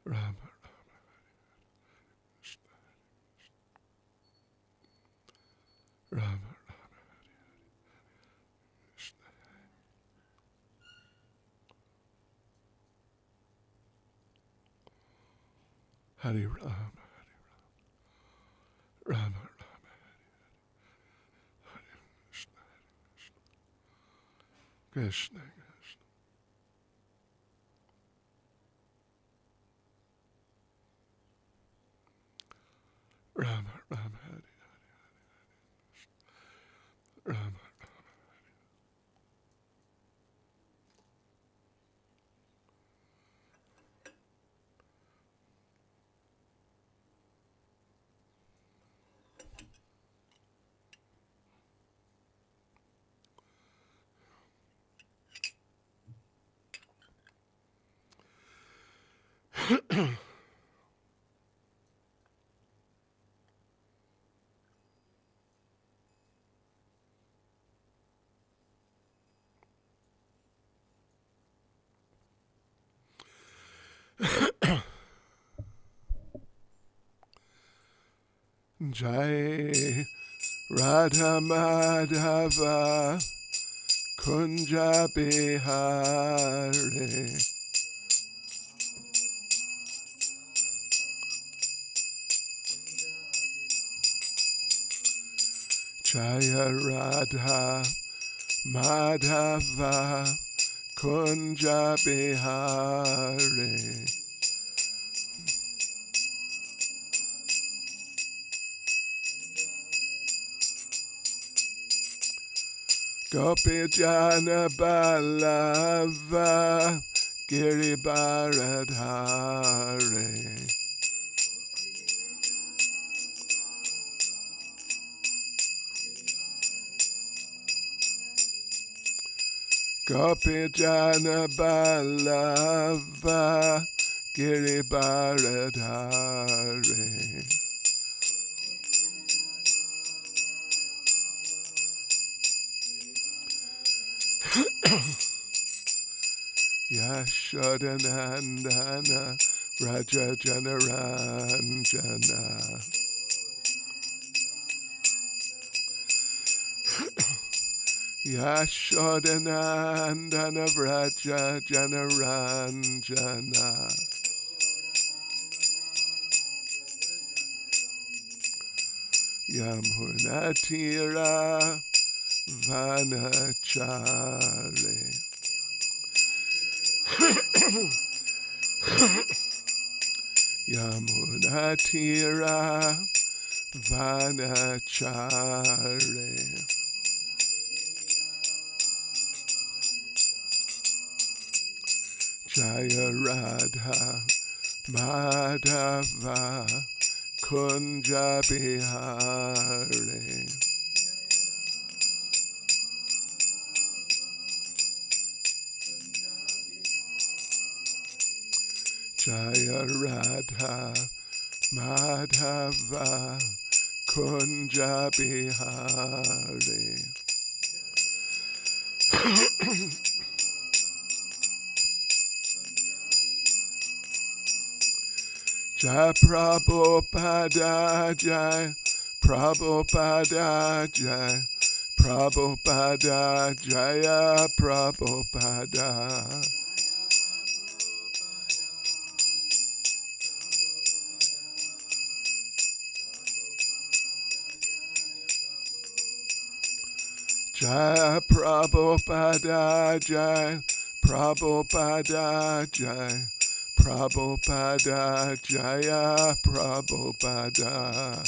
Rama, Rama, Hari Rama, Rama, Krishna, Rama, Rama, Hari, Rama. Jai Radha Madhava Kunja Bihari Jaya Radha Madhava Kunja Bihari Gopi Jana Balava Giribaradhari Gopi Jana Balava Giribaradhari Yashodanandana Raja Janaranjana Yashodanandana Raja Janaranjana Yamunatira Vanachari Yamunatira Vanachari Jaya Radha Madhava Kunja Bihari Jaya Radha Madhava Kunja Bihari Jai Prabhupada Jai Prabhupada Jai Prabhupada Jaya Prabhupada Jai Prabhupada Jai Prabhupada Jai Prabhupada Jaya Prabhupada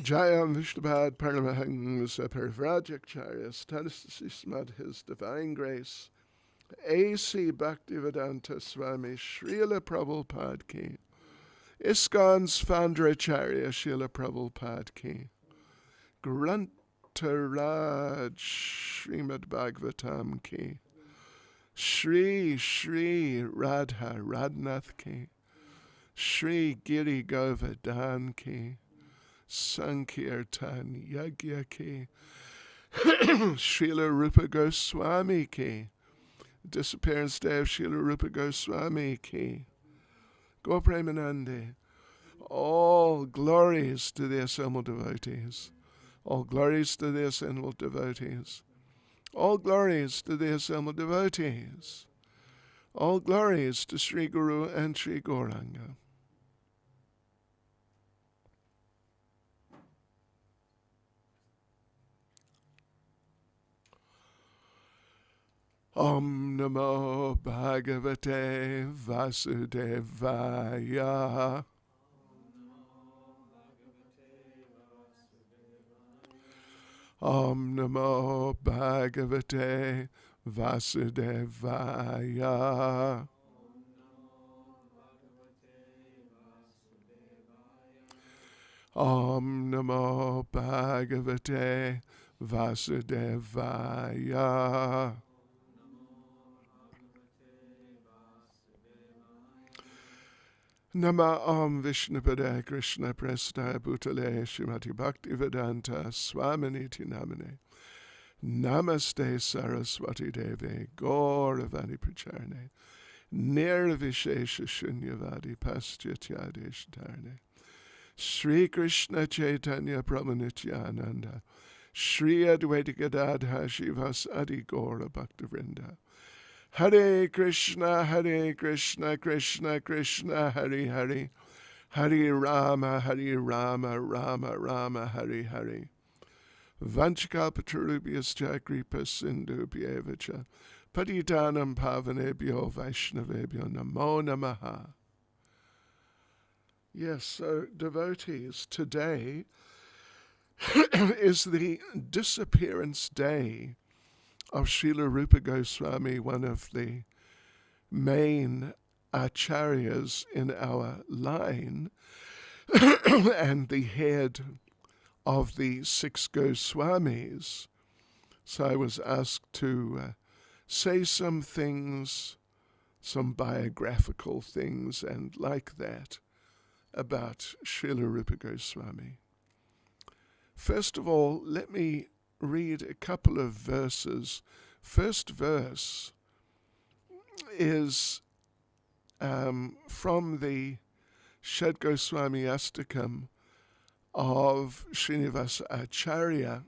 Jayam Vishnupad Paramahangsa Parivrajacharya Statisismad His Divine Grace A.C. Bhaktivedanta Swami Srila Prabhupada Ki ISKCON's Founderacharya Srila Prabhupada Ki Grantaraj Srimad Bhagavatam Ki Shri Radha Radhanath Ki Shri Giri Govindagi ki, Sankirtan Yagya ki, Srila Rupa Goswami ki, disappearance day of Srila Rupa Goswami ki, Go Premanande. All glories to the assembled devotees. All glories to the assembled devotees. All glories to the assembled devotees. All glories to Sri Guru and Sri Gauranga. Om Namo Bhagavate Vasudevaya. Om Namo Bhagavate Vasudevaya. Om Namo Bhagavate Vasudevaya. Nama Om Vishnupada Krishna Prestaya Bhutale Srimati Bhaktivedanta Swaminiti Namane Namaste Saraswati Deve Gauravani Pracharne Nirvishesha Shunyavadi Paschatyadesh Sri Krishna Chaitanya Prabhu Nityananda Sri Advaita Gadadha Shivas Adi Gaura Bhaktivinoda Hare Krishna, Krishna Krishna, Hare Hare, Hare Rama, Rama Rama, Hare Hare. Vanchakapatarubhyascha kripa sindhubhyevacha patitanam pavanebhyo vaishnavebhyo namo namaha. Yes, so devotees, today is the disappearance day of Srila Rupa Goswami, one of the main acharyas in our line, and the head of the 6 Goswamis. So I was asked to say some things, some biographical things and like that, about Srila Rupa Goswami. First of all, let me read a couple of verses. First verse is from the Shad Goswami Astakam of Srinivasa Acharya,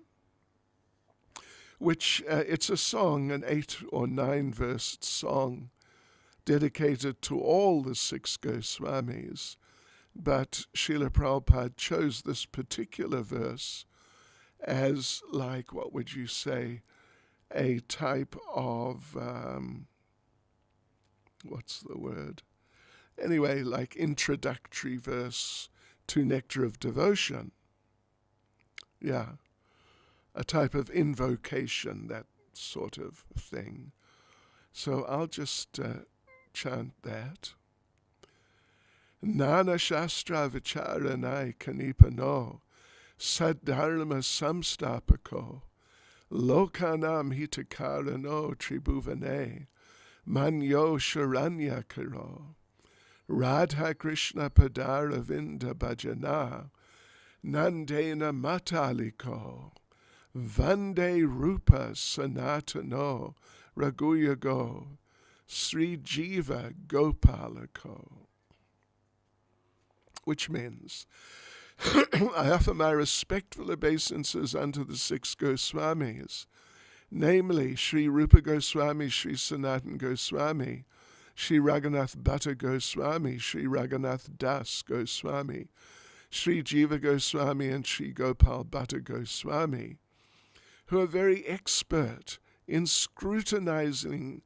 which it's a song, an 8 or 9 verse song dedicated to all the 6 Goswamis, but Srila Prabhupada chose this particular verse as, like, what would you say, a type of, what's the word? Anyway, like introductory verse to Nectar of Devotion. Yeah, a type of invocation, that sort of thing. So I'll just chant that. Nana Shastra Vicharanai Kanipano Saddharma Samstapako Lokanam Hitakarano Tribhuvane Manyo Sharanya Karo Radha Krishna Padara Vinda Bhajana Nandena Mataliko Vande Rupa Sanatano Raguyago Sri Jiva Gopalako. Which means, I offer my respectful obeisances unto the 6 Goswamis, namely Sri Rupa Goswami, Sri Sanatan Goswami, Sri Raghunath Bhatta Goswami, Sri Raghunath Das Goswami, Sri Jiva Goswami, and Sri Gopal Bhatta Goswami, who are very expert in scrutinizingly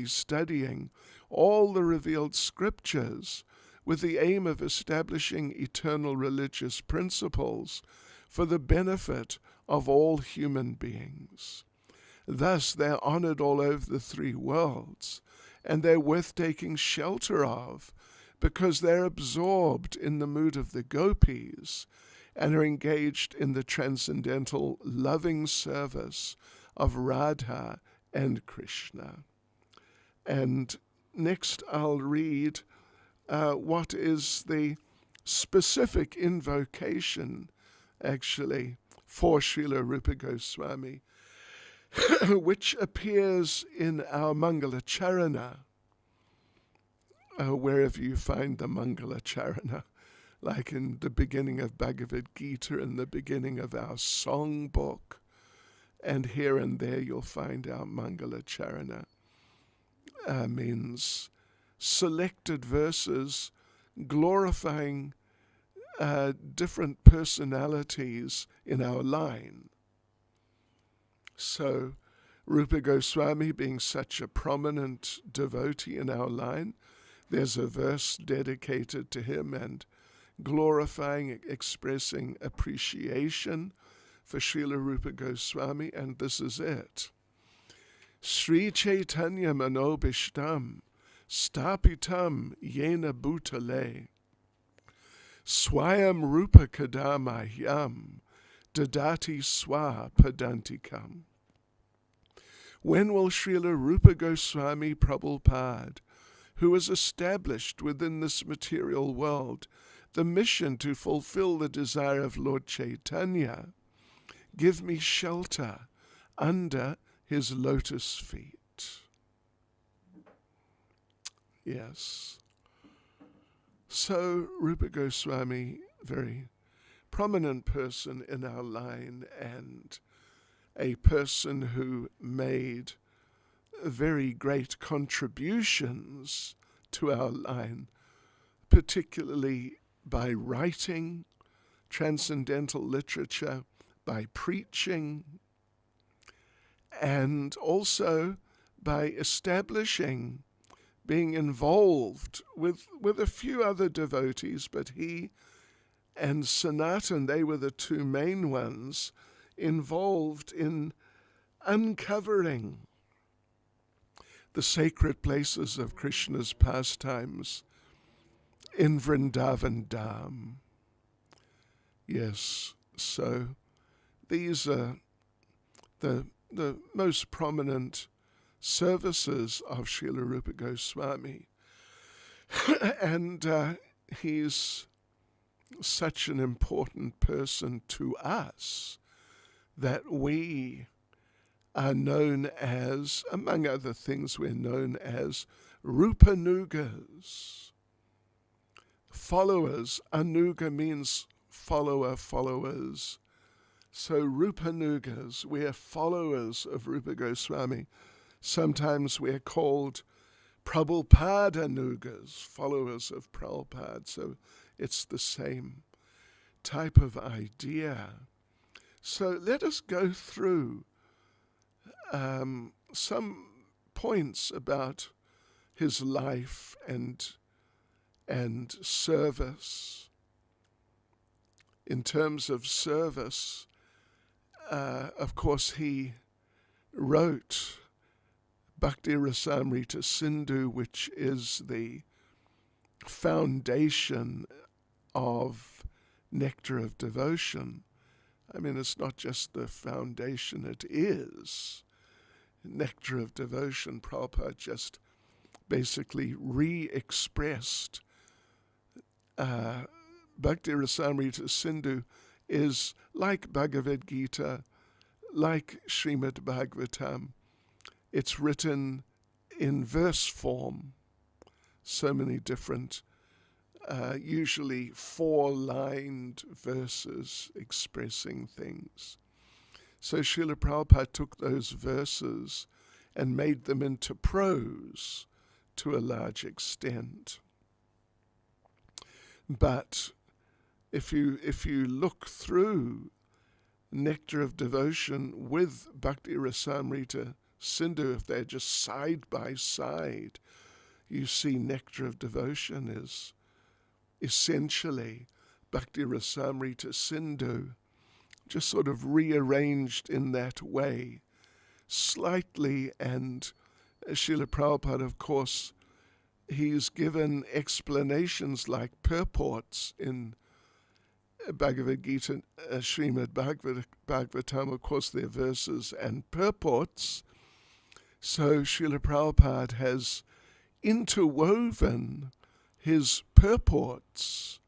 studying all the revealed scriptures with the aim of establishing eternal religious principles for the benefit of all human beings. Thus they're honored all over the 3 worlds, and they're worth taking shelter of because they're absorbed in the mood of the gopis and are engaged in the transcendental loving service of Radha and Krishna. And next I'll read what is the specific invocation, actually, for Srila Rupa Goswami, which appears in our Mangala Charana, wherever you find the Mangala Charana, like in the beginning of Bhagavad Gita, in the beginning of our songbook, and here and there you'll find our Mangala Charana. Means selected verses glorifying different personalities in our line. So Rupa Goswami being such a prominent devotee in our line, there's a verse dedicated to him and glorifying, expressing appreciation for Srila Rupa Goswami, and this is it. Sri Caitanya manobishtam stapitam yena bhutale swayam rupa kadamahyam dadati swa padantikam. When will Srila Rupa Goswami Prabhupada, who is established within this material world the mission to fulfill the desire of Lord Caitanya, give me shelter under his lotus feet? Yes. So Rupa Goswami, very prominent person in our line, and a person who made very great contributions to our line, particularly by writing transcendental literature, by preaching, and also by establishing, being involved with a few other devotees, but he and Sanatan, they were the two main ones, involved in uncovering the sacred places of Krishna's pastimes in Vrindavan Dham. Yes, so these are the most prominent services of Srila Rupa Goswami. And he's such an important person to us that we are known as, among other things, we're known as Rupanugas, followers. Anuga means follower, followers. So Rupanugas, we're followers of Rupa Goswami. Sometimes we're called Prabhupadanugas, followers of Prabhupada. So it's the same type of idea. So let us go through some points about his life and service. In terms of service, of course, he wrote Bhakti Rasamrita Sindhu, which is the foundation of Nectar of Devotion. I mean, it's not just the foundation, it is Nectar of Devotion. Prabhupada just basically re-expressed Bhakti Rasamrita Sindhu is like Bhagavad Gita, like Srimad Bhagavatam. It's written in verse form, so many different, usually four-lined verses expressing things. So Srila Prabhupada took those verses and made them into prose to a large extent. But if you look through Nectar of Devotion with Bhakti Rasamrita Sindhu, if they're just side by side, you see Nectar of Devotion is essentially Bhakti Rasamrita Sindhu, just sort of rearranged in that way, slightly. And Srila Prabhupada, of course, he's given explanations like purports in Bhagavad Gita, Srimad Bhagavatam. Of course, they're verses and purports. So Srila Prabhupada has interwoven his purports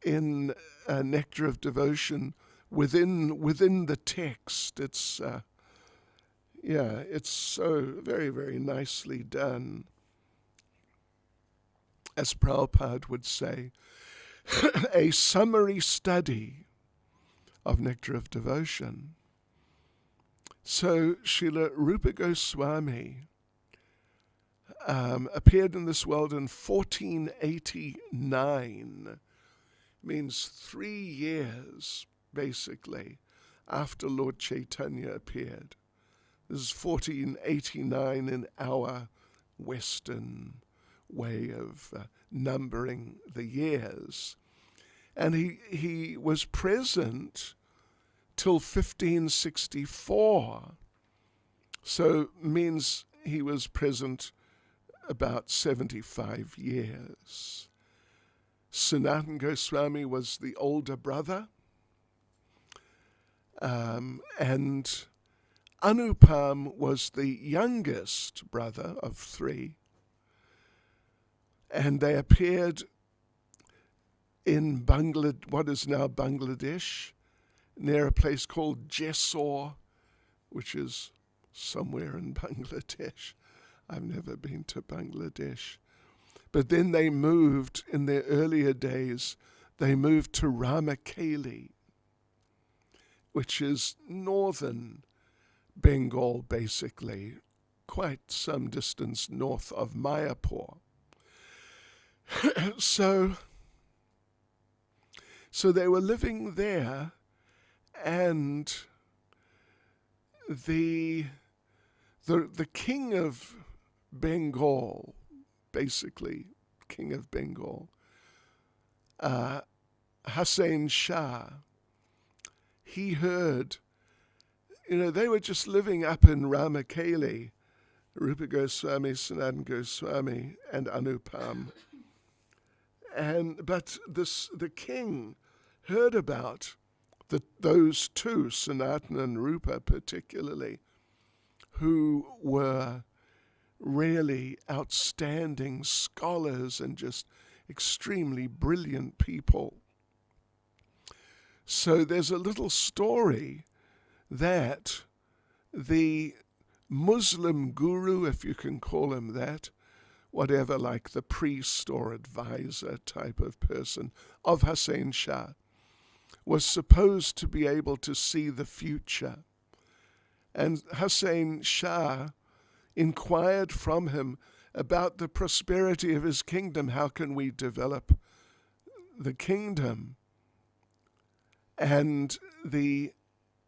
in Nectar of Devotion within the text. It's it's so very, very nicely done. As Prabhupada would say, a summary study of Nectar of Devotion. So Srila Rupa Goswami appeared in this world in 1489, means 3 years, basically, after Lord Caitanya appeared. This is 1489 in our Western way of numbering the years. And he was present till 1564. So means he was present about 75 years. Sanatana Goswami was the older brother, and Anupam was the youngest brother of 3. And they appeared in what is now Bangladesh, near a place called Jessore, which is somewhere in Bangladesh. I've never been to Bangladesh. But then they moved, in their earlier days, they moved to Ramakeli, which is northern Bengal, basically, quite some distance north of Mayapur. So they were living there, and the king of Bengal, basically king of Bengal, Hussain Shah, he heard, they were just living up in Ramakeli, Rupa Goswami, Sanatana Goswami, and Anupam. But the king heard about those two, Sanatana and Rupa particularly, who were really outstanding scholars and just extremely brilliant people. So there's a little story that the Muslim guru, if you can call him that, whatever, like the priest or advisor type of person of Hussain Shah, was supposed to be able to see the future. And Hussain Shah inquired from him about the prosperity of his kingdom. How can we develop the kingdom? And the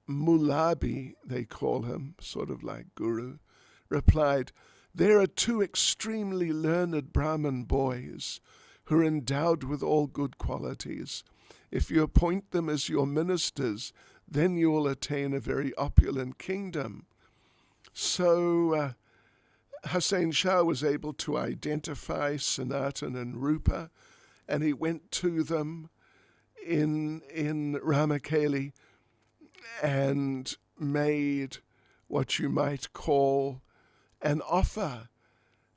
Mulabi, they call him, sort of like guru, replied, "There are 2 extremely learned Brahmin boys who are endowed with all good qualities. If you appoint them as your ministers, then you will attain a very opulent kingdom." So Hussain Shah was able to identify Sanatana and Rupa, and he went to them in Ramakeli and made what you might call an offer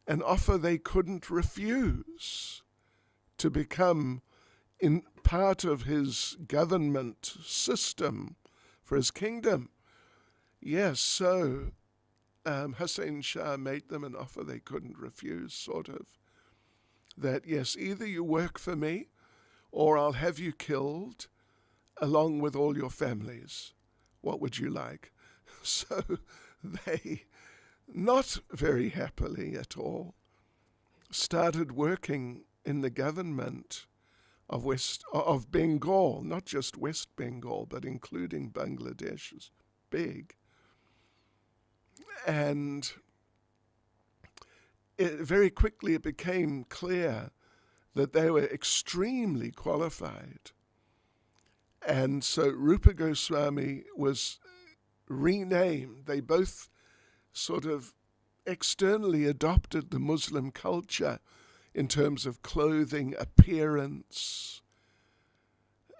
they couldn't refuse, to become in part of his government system for his kingdom. Yes, so Hussain Shah made them an offer they couldn't refuse, sort of, that yes, either you work for me or I'll have you killed along with all your families. What would you like? So they, not very happily at all, started working in the government of Bengal, not just West Bengal, but including Bangladesh is big. And very quickly it became clear that they were extremely qualified. And so Rupa Goswami was renamed. They both sort of externally adopted the Muslim culture in terms of clothing, appearance,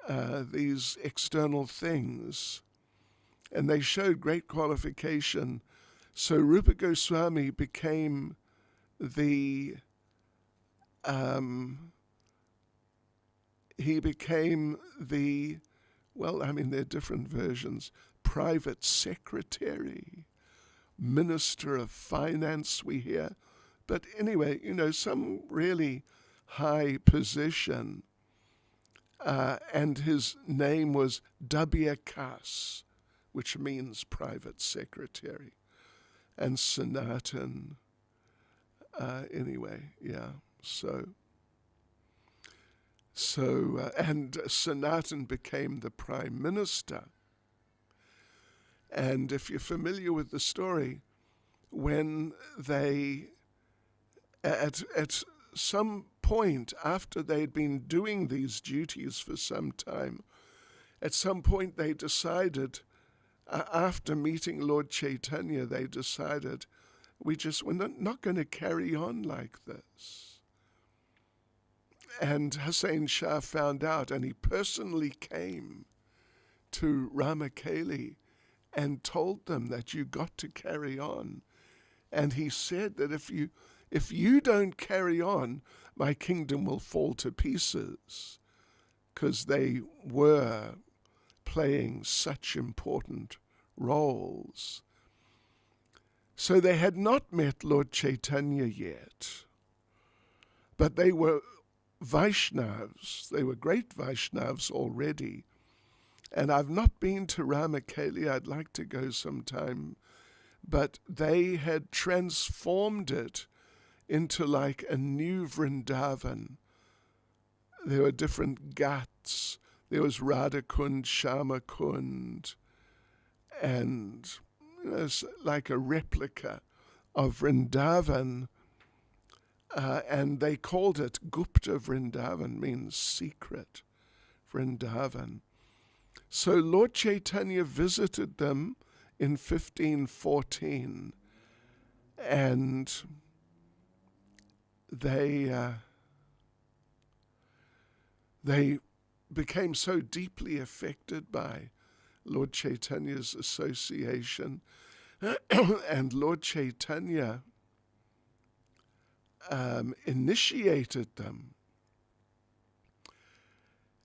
these external things. And they showed great qualification. So Rupa Goswami became the he became there are different versions, private secretary, minister of finance, we hear. But anyway, some really high position. And his name was Dabyakas, which means private secretary. And Sanatan, and Sanatan became the prime minister. And if you're familiar with the story, when they, at some point after they'd been doing these duties for some time, at some point they decided, after meeting Lord Caitanya, they decided, we're not going to carry on like this. And Hussain Shah found out, and he personally came to Ramakeli and told them that you got to carry on. And he said that if you don't carry on, my kingdom will fall to pieces, because they were playing such important roles. So they had not met Lord Caitanya yet, but they were Vaishnavas. They were great Vaishnavas already. And I've not been to Ramakeli. I'd like to go sometime. But they had transformed it into like a new Vrindavan. There were different ghats. There was Radhakund, Shamakund, and like a replica of Vrindavan. And they called it Gupta Vrindavan, means secret Vrindavan. So Lord Caitanya visited them in 1514, and they became so deeply affected by Lord Chaitanya's association, and Lord Caitanya initiated them,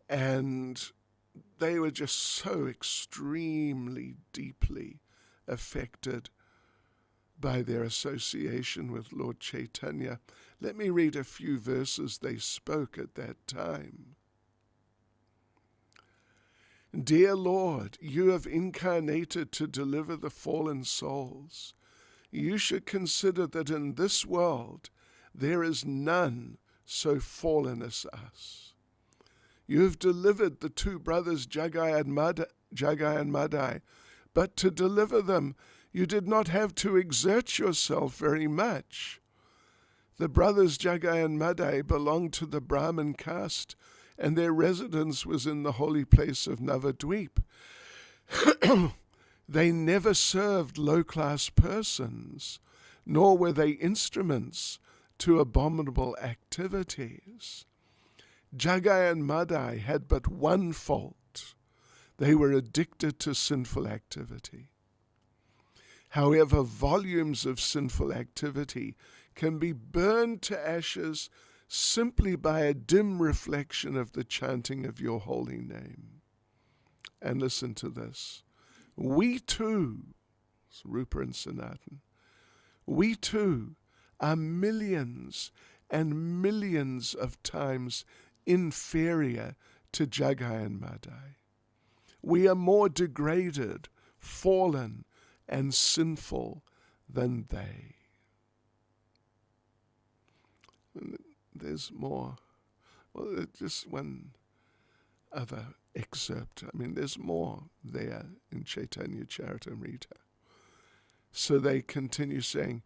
and they were just so extremely deeply affected by their association with Lord Caitanya. Let me read a few verses they spoke at that time. Dear Lord, you have incarnated to deliver the fallen souls. You should consider that in this world there is none so fallen as us. You have delivered the two brothers Jagai and Madai, but to deliver them you did not have to exert yourself very much. The brothers Jagai and Madai belonged to the Brahmin caste, and their residence was in the holy place of Navadvip. They never served low-class persons, nor were they instruments to abominable activities. Jagai and Madai had but one fault. They were addicted to sinful activity. However, volumes of sinful activity can be burned to ashes simply by a dim reflection of the chanting of your holy name. And listen to this. We too, Rupa and Sanatan, we too are millions and millions of times inferior to Jagai and Madai. We are more degraded, fallen, and sinful than they. There's more. Well, just one other excerpt. There's more there in Caitanya Charitamrita. So they continue saying,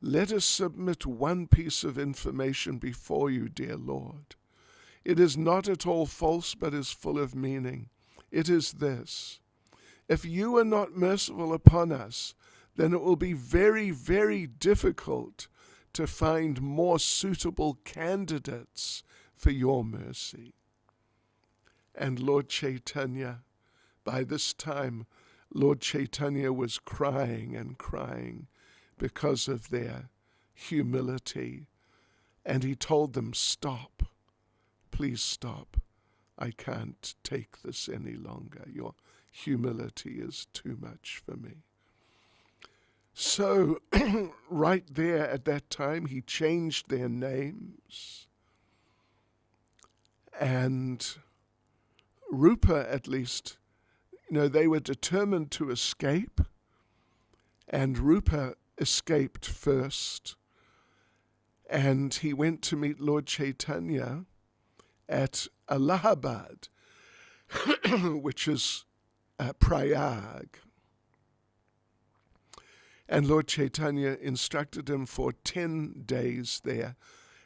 let us submit one piece of information before you, dear Lord. It is not at all false, but is full of meaning. It is this. If you are not merciful upon us, then it will be very, very difficult to find more suitable candidates for your mercy. And Lord Caitanya, by this time, Lord Caitanya was crying and crying because of their humility And he told them, "Stop. Please stop. I can't take this any longer. Your humility is too much for me." So right there at that time, he changed their names. And Rupa, at least, they were determined to escape. And Rupa escaped first. And he went to meet Lord Caitanya at Allahabad, which is Prayag. And Lord Caitanya instructed him for 10 days there.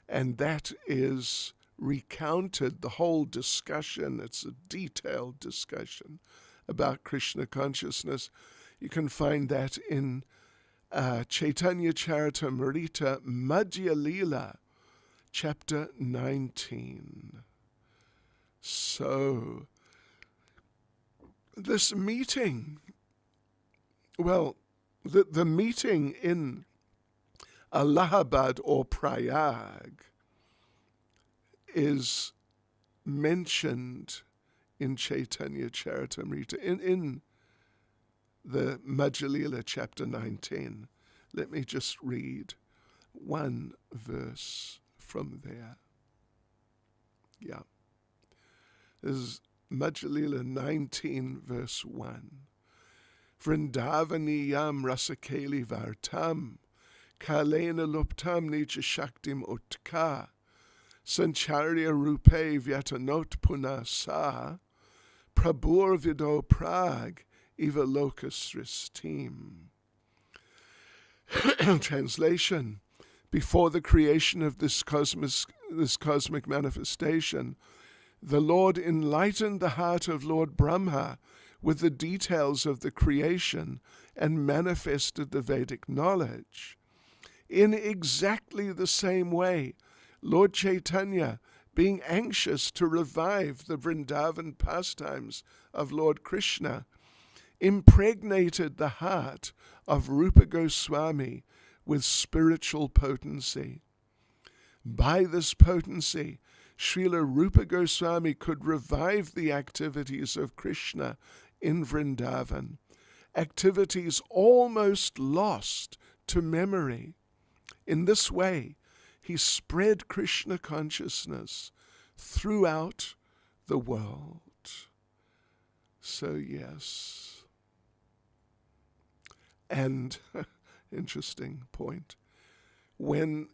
And that is recounted, the whole discussion. It's a detailed discussion about Krishna consciousness. You can find that in Caitanya Charitamrita Madhya Leela, chapter 19. So, this meeting, the meeting in Allahabad or Prayag is mentioned in Caitanya Charitamrita, in the Madhya Leela, chapter 19. Let me just read one verse from there. Yeah. This is Madhya Leela 19, verse 1. Vrindavaniyam rasakeli vartam, kalena luptam nija shaktim utka, sancharya rupe vyatanot puna sa, prabhur vido prag, eva locus sristim. Translation: before the creation of this cosmic manifestation, the Lord enlightened the heart of Lord Brahma with the details of the creation and manifested the Vedic knowledge. In exactly the same way, Lord Caitanya, being anxious to revive the Vrindavan pastimes of Lord Krishna, impregnated the heart of Rupa Goswami with spiritual potency. By this potency, Srila Rupa Goswami could revive the activities of Krishna in Vrindavan, activities almost lost to memory. In this way, he spread Krishna consciousness throughout the world. So yes. And interesting point. When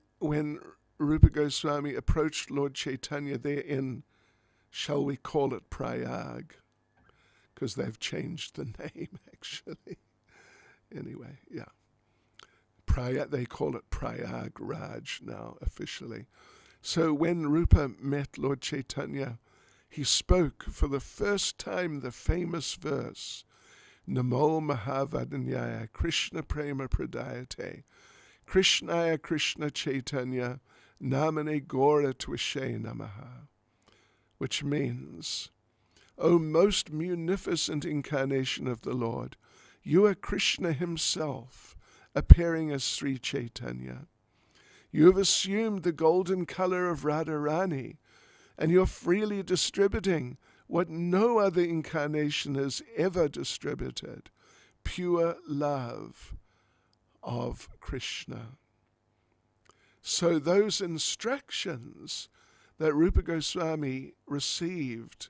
Rupa Goswami approached Lord Caitanya there in, shall we call it Prayag? Because they've changed the name, actually. Anyway, yeah. They call it Prayag Raj now, officially. So when Rupa met Lord Caitanya, he spoke for the first time the famous verse, Namo Mahavadanyaya Krishna Prema Pradayate, Krishnaya Krishna Chaitanya, Namane Gora Twishe Namaha, which means, O most munificent incarnation of the Lord, you are Krishna himself, appearing as Sri Chaitanya. You have assumed the golden color of Radharani, and you're freely distributing what no other incarnation has ever distributed, pure love of Krishna. So those instructions that Rupa Goswami received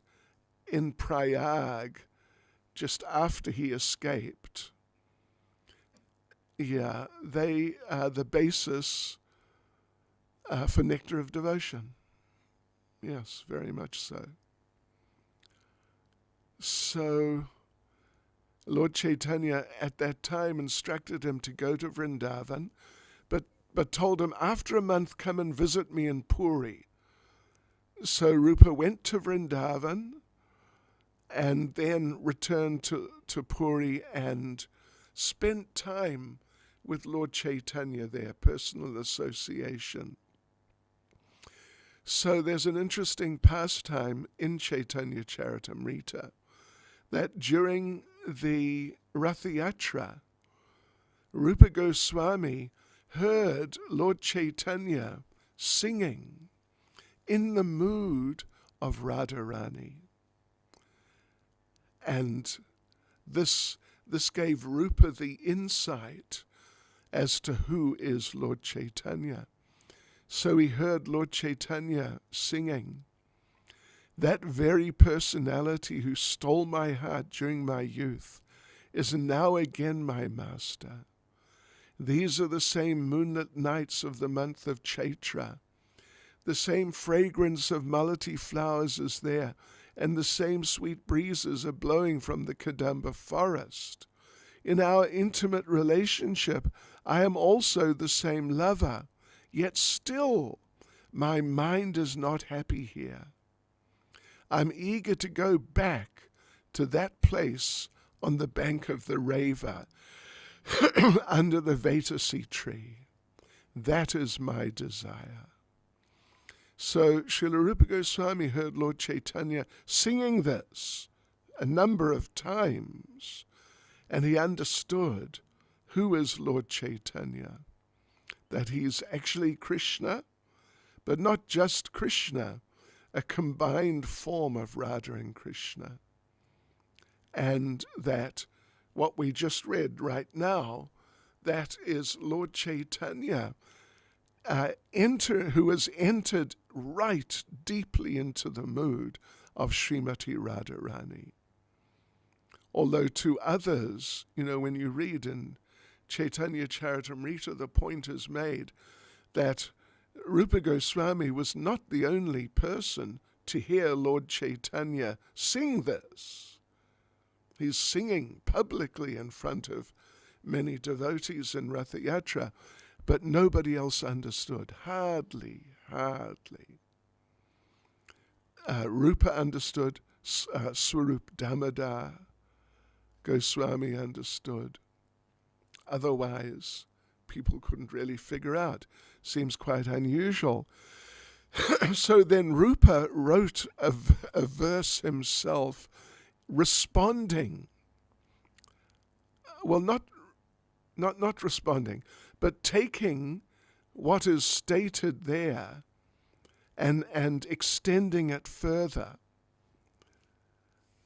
in Prayag just after he escaped, they are the basis for Nectar of Devotion. Yes, very much so. So Lord Caitanya at that time instructed him to go to Vrindavan, but told him, after a month, come and visit me in Puri. So Rupa went to Vrindavan and then returned to Puri and spent time with Lord Caitanya there, personal association. So there's an interesting pastime in Caitanya Charitamrita that during the Ratha Yatra, Rupa Goswami heard Lord Caitanya singing in the mood of Radharani. And this gave Rupa the insight as to who is Lord Caitanya. So he heard Lord Caitanya singing, "That very personality who stole my heart during my youth is now again my master. These are the same moonlit nights of the month of Chaitra. The same fragrance of malati flowers is there, and the same sweet breezes are blowing from the Kadamba forest. In our intimate relationship, I am also the same lover, yet still my mind is not happy here. I'm eager to go back to that place on the bank of the Reva, under the Vetasi tree. That is my desire." So Srila Rupa Goswami heard Lord Caitanya singing this a number of times, and he understood who is Lord Caitanya, that he's actually Krishna, but not just Krishna, a combined form of Radha and Krishna. And that what we just read right now, that is Lord Caitanya, who has entered right deeply into the mood of Srimati Radharani. Although to others, when you read in Caitanya Charitamrita, the point is made that Rupa Goswami was not the only person to hear Lord Caitanya sing this. He's singing publicly in front of many devotees in Ratha Yatra, but nobody else understood. Hardly. Rupa understood, Swarup Damodar Goswami understood. Otherwise, people couldn't really figure out. Seems quite unusual. So then Rupa wrote a verse himself, responding. Well, not responding, but taking what is stated there and extending it further,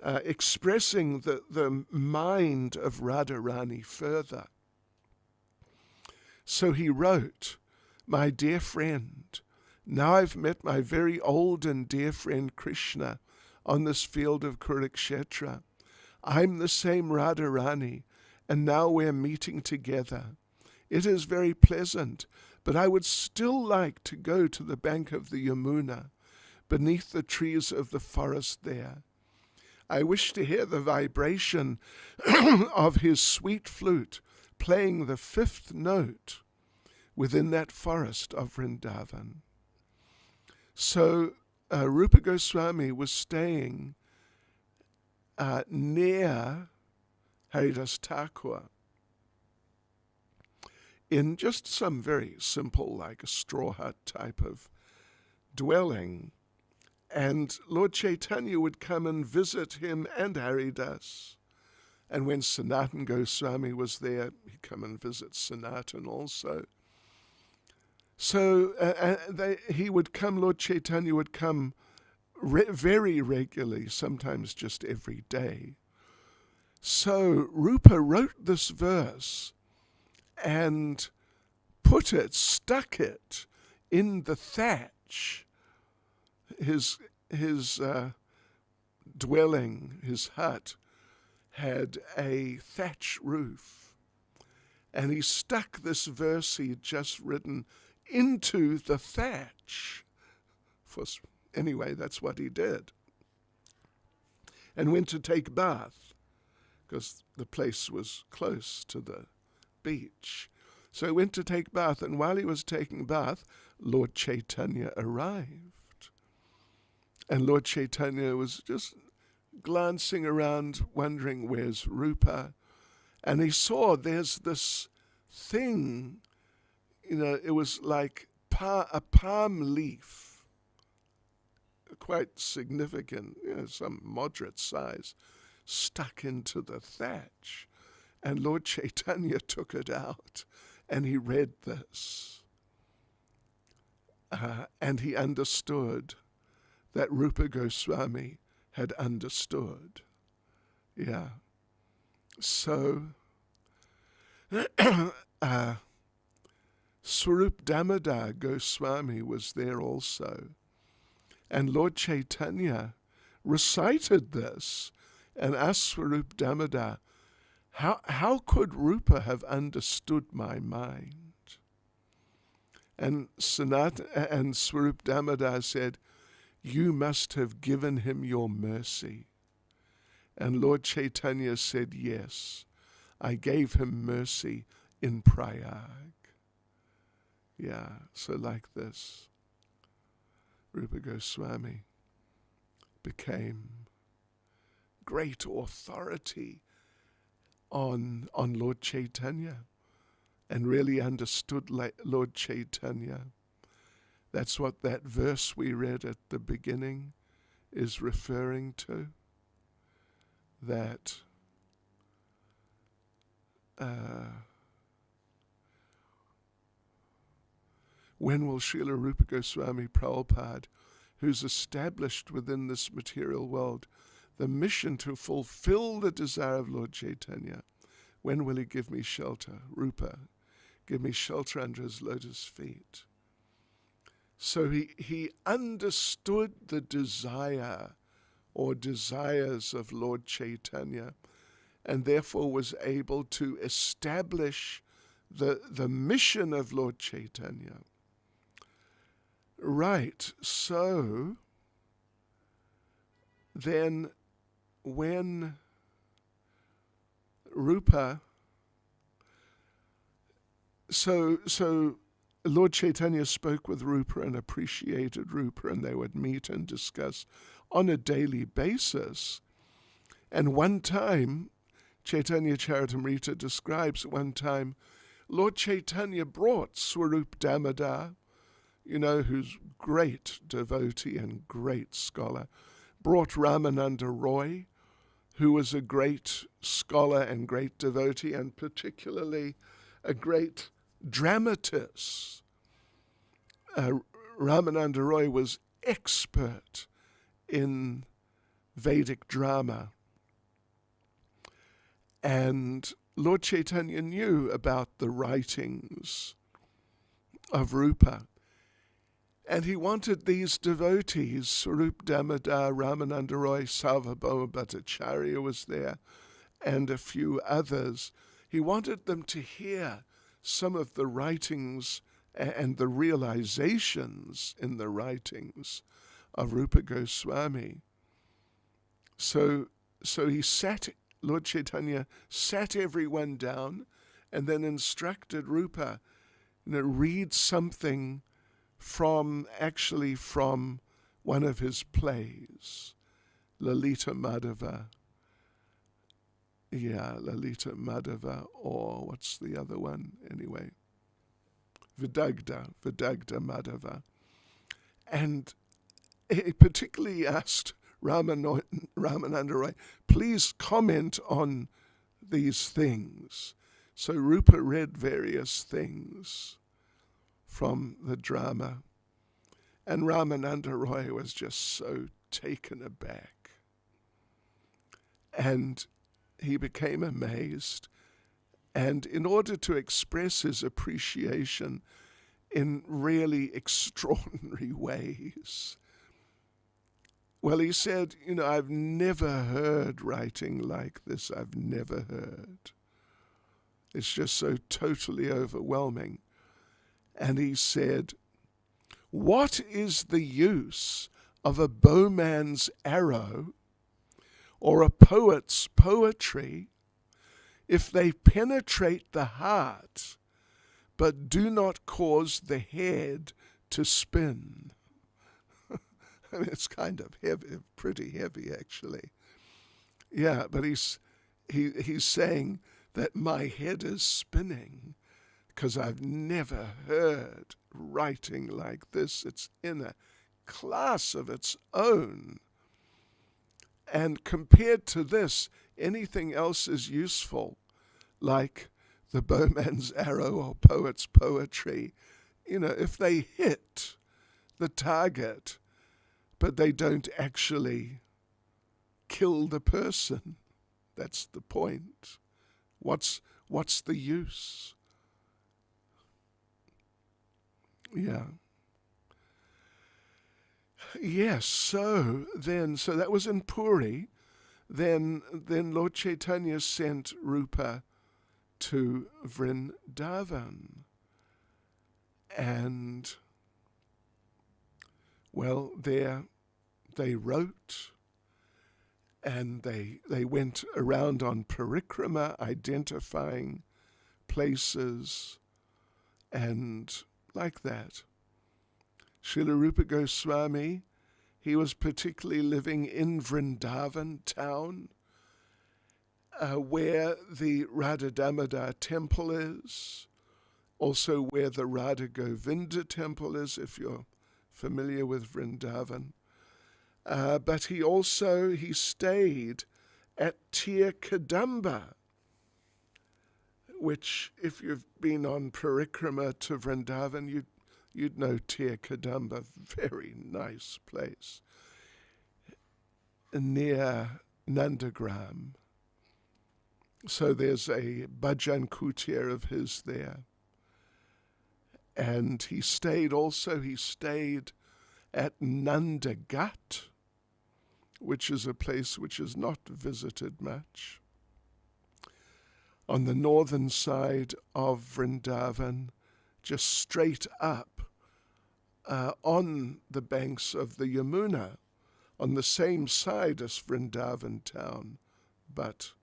expressing the mind of Radharani further. So he wrote, "My dear friend, now I've met my very old and dear friend Krishna on this field of Kurukshetra. I'm the same Radharani, and now we're meeting together. It is very pleasant, but I would still like to go to the bank of the Yamuna, beneath the trees of the forest there. I wish to hear the vibration of his sweet flute playing the fifth note within that forest of Vrindavan." So Rupa Goswami was staying near Haridas Thakur in just some very simple, like a straw hut type of dwelling. And Lord Caitanya would come and visit him and Haridas. And when Sanatan Goswami was there, he'd come and visit Sanatan also. So he would come, Lord Caitanya would come very regularly, sometimes just every day. So Rupa wrote this verse and stuck it in the thatch. His dwelling, his hut, had a thatch roof. And he stuck this verse he had just written into the thatch. Anyway, that's what he did. And went to take bath, because the place was close to the beach. So he went to take bath, and while he was taking bath, Lord Caitanya arrived. And Lord Caitanya was just glancing around, wondering, where's Rupa? And he saw there's this thing, it was like a palm leaf, quite significant, some moderate size, stuck into the thatch. And Lord Caitanya took it out, and he read this. and he understood that Rupa Goswami had understood. Yeah. So, Swarup Damodar Goswami was there also. And Lord Caitanya recited this and asked Swarup Damodar, how could Rupa have understood my mind? And Swarup Damodar said, you must have given him your mercy. And Lord Caitanya said, yes, I gave him mercy in Prayag. Yeah, so like this, Rupa Goswami became great authority on Lord Caitanya and really understood Lord Caitanya. That's what that verse we read at the beginning is referring to. That when will Srila Rupa Goswami Prabhupada, who's established within this material world the mission to fulfill the desire of Lord Caitanya, when will he give me shelter? Rupa, give me shelter under his lotus feet. So he understood the desire or desires of Lord Caitanya, and therefore was able to establish the mission of Lord Caitanya. Right, so then when Rupa, so Lord Caitanya spoke with Rupa and appreciated Rupa, and they would meet and discuss on a daily basis. And one time, Chaitanya Charitamrita describes one time, Lord Chaitanya brought Swarup Damodar, who's great devotee and great scholar, brought Ramananda Roy, who was a great scholar and great devotee, and particularly a great dramatist. Ramananda Roy was expert in Vedic drama. And Lord Chaitanya knew about the writings of Rupa. And he wanted these devotees, Swarup Damodar, Ramananda Roy, Sarvabhauma Bhattacharya was there, and a few others. He wanted them to hear some of the writings and the realizations in the writings of Rupa Goswami. So Lord Chaitanya sat everyone down and then instructed Rupa, read something from one of his plays, Lalita Madhava. Yeah, Lalita Madhava, or what's the other one? Anyway, Vidagda Madhava. And he particularly asked Ramananda Roy, please comment on these things. So Rupa read various things from the drama, and Ramananda Roy was just so taken aback. And he became amazed, and in order to express his appreciation in really extraordinary ways, well, he said, I've never heard writing like this. I've never heard. It's just so totally overwhelming. And he said, what is the use of a bowman's arrow or a poet's poetry if they penetrate the heart but do not cause the head to spin? I mean, it's kind of heavy, pretty heavy actually. Yeah, but he's saying that my head is spinning because I've never heard writing like this. It's in a class of its own. And compared to this, anything else is useful, like the bowman's arrow or poet's poetry. If they hit, the target, but they don't actually kill the person. That's the point. What's the use? Yeah. Yes, so that was in Puri. Then Lord Caitanya sent Rupa to Vrindavan. And, well, there they wrote, and they went around on parikrama, identifying places, and like that. Srila Rupa Goswami, he was particularly living in Vrindavan town, where the Radha Damodar temple is, also where the Radha Govinda temple is, if you're familiar with Vrindavan. But he stayed at Tir Kadamba, which, if you've been on parikrama to Vrindavan, you'd know Tir Kadamba, very nice place, near Nandagram. So there's a bhajan kutir of his there. And he stayed at Nandagat, which is a place which is not visited much, on the northern side of Vrindavan, just straight up on the banks of the Yamuna, on the same side as Vrindavan town, but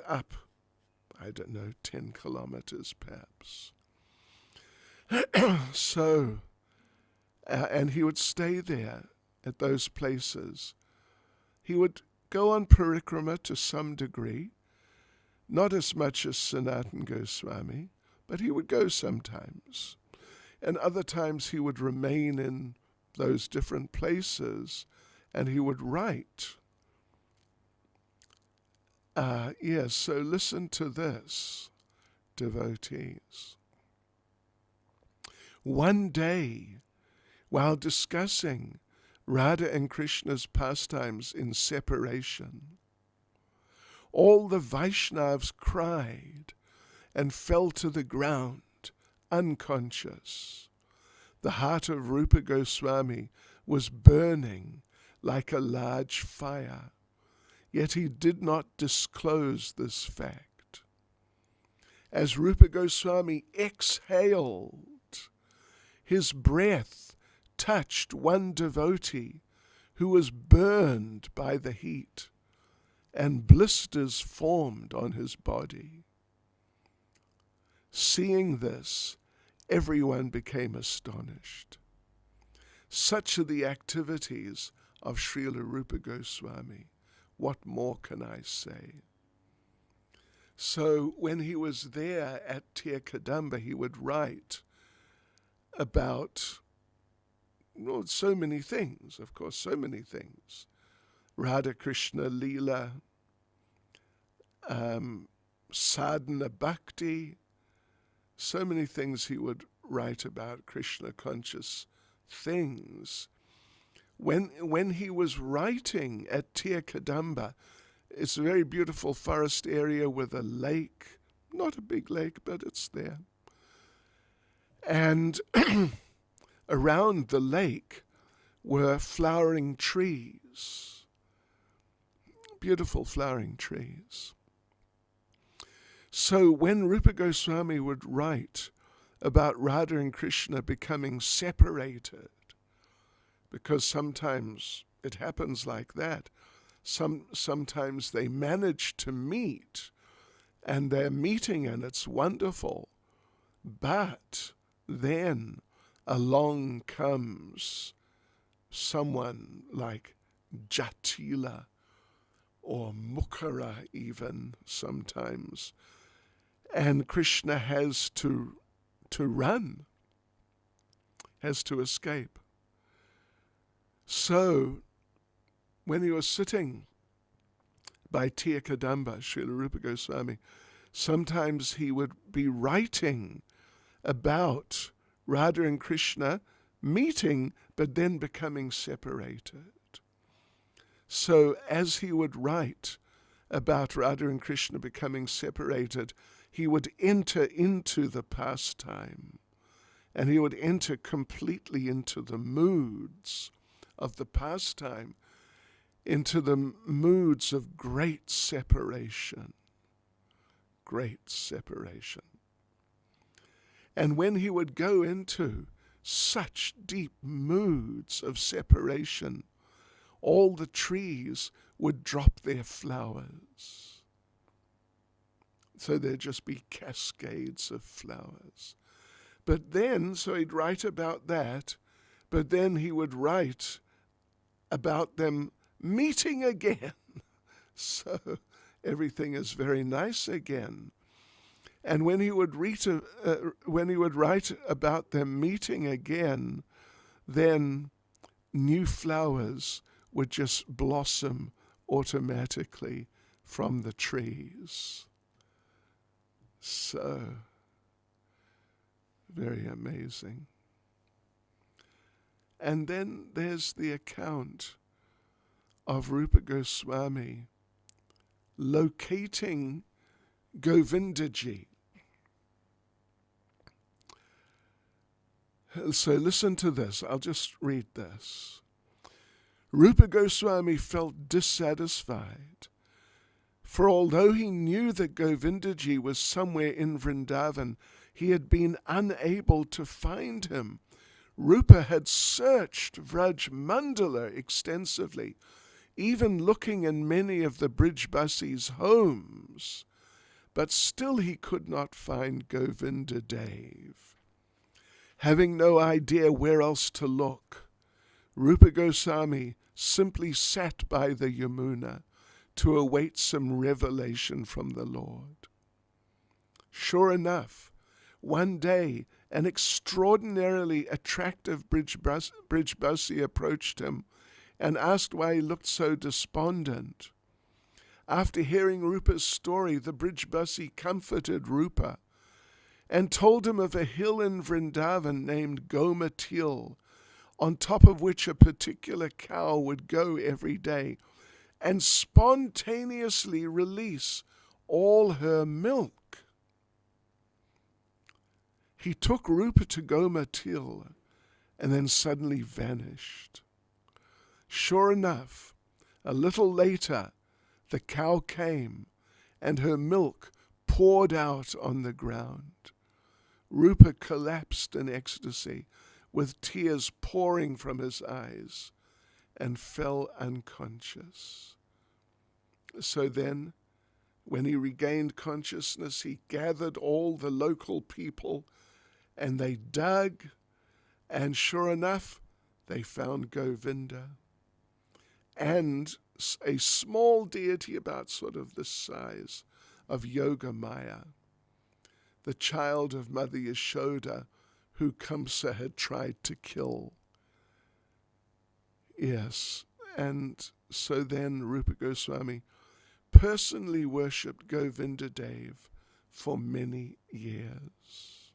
up, I don't know, 10 kilometers perhaps. So, and he would stay there at those places. He would go on parikrama to some degree, not as much as Sanatana Goswami, but he would go sometimes. And other times he would remain in those different places and he would write. Yes, so listen to this, devotees. One day, while discussing Radha and Krishna's pastimes in separation, all the Vaishnavas cried and fell to the ground, unconscious. The heart of Rupa Goswami was burning like a large fire, yet he did not disclose this fact. As Rupa Goswami exhaled, his breath touched one devotee who was burned by the heat, and blisters formed on his body. Seeing this, everyone became astonished. Such are the activities of Srila Rupa Goswami. What more can I say? So when he was there at Tir Kadamba, he would write about so many things, of course, so many things. Radha Krishna Leela, sadhana bhakti, so many things he would write about Krishna conscious things. When he was writing at Tir Kadamba, it's a very beautiful forest area with a lake, not a big lake, but it's there. And around the lake were flowering trees, beautiful flowering trees. So when Rupa Goswami would write about Radha and Krishna becoming separated, because sometimes it happens like that, sometimes they manage to meet, and they're meeting and it's wonderful, but then along comes someone like Jatila or Mukara even sometimes, and Krishna has to run, has to escape. So when he was sitting by Tir Kadamba, Srila Rupa Goswami, sometimes he would be writing about Radha and Krishna meeting but then becoming separated. So as he would write about Radha and Krishna becoming separated, he would enter into the pastime, and he would enter completely into the moods of the pastime, into the moods of great separation. Great separation. And when he would go into such deep moods of separation, all the trees would drop their flowers. So there'd just be cascades of flowers. But then, so he'd write about that, but then he would write about them meeting again. So everything is very nice again. And when he would write about them meeting again, then new flowers would just blossom automatically from the trees. So very amazing. And then there's the account of Rupa Goswami locating Govindagi. So listen to this. I'll just read this. Rupa Goswami felt dissatisfied, for although he knew that Govindagi was somewhere in Vrindavan, he had been unable to find him. Rupa had searched Vraj Mandala extensively, even looking in many of the Brijbasis' homes, but still he could not find Govindadev. Having no idea where else to look, Rupa Goswami simply sat by the Yamuna to await some revelation from the Lord. Sure enough, one day an extraordinarily attractive Brijbasi approached him and asked why he looked so despondent. After hearing Rupa's story, the Brijbasi comforted Rupa and told him of a hill in Vrindavan named Gomatil, on top of which a particular cow would go every day and spontaneously release all her milk. He took Rupa to Gomatil and then suddenly vanished. Sure enough, a little later, the cow came and her milk poured out on the ground. Rupa collapsed in ecstasy, with tears pouring from his eyes, and fell unconscious. So then, when he regained consciousness, he gathered all the local people, and they dug, and sure enough, they found Govinda. And a small deity about sort of the size of Yoga Maya, the child of Mother Yashoda, who Kamsa had tried to kill. Yes, and so then Rupa Goswami personally worshipped Govindadev for many years.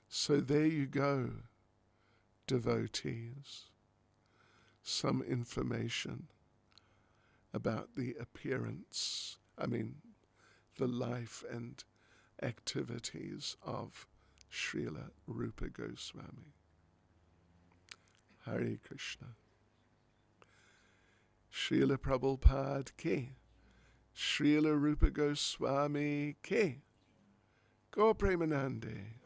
So there you go, devotees. Some information about the the life and activities of Srila Rupa Goswami. Hare Krishna. Srila Prabhupada ki, Srila Rupa Goswami ki, Go Premanande.